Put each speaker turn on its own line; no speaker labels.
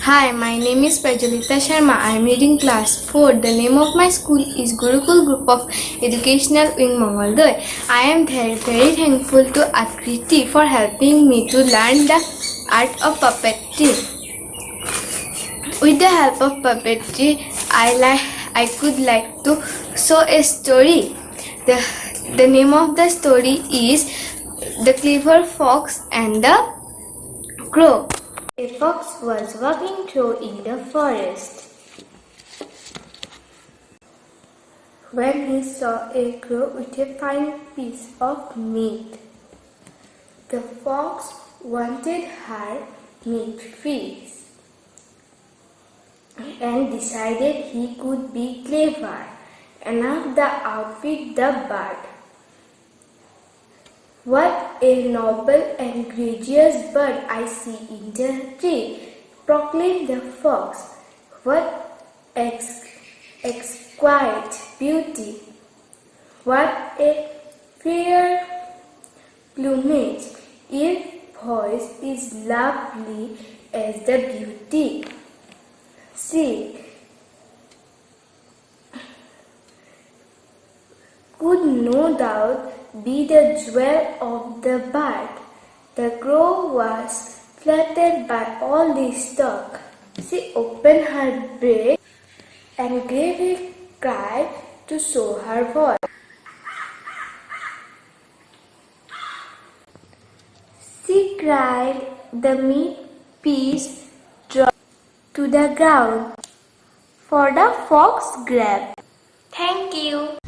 Hi, my name is Prajwalita Sarma. I am reading class 4. The name of my school is Gurukul Group of Educational Wing Mangaldoy. I am very thankful to Akriti for helping me to learn the art of puppetry. With the help of puppetry, I could like to show a story. The name of the story is The Clever Fox and the Crow. A fox was walking through in the forest when he saw a crow with a fine piece of meat. The fox wanted her meat piece and decided he could be clever enough to outwit the bird. "What a noble and gracious bird I see in the tree," proclaimed the fox. "What exquisite beauty! What a fair plumage! Its voice is lovely as the beauty. See, could no doubt be the jewel of the bird." The crow was flattered by all this talk. She opened her beak and gave a cry to show her voice. She cried, the meat piece dropped to the ground, for the fox grabbed. Thank you.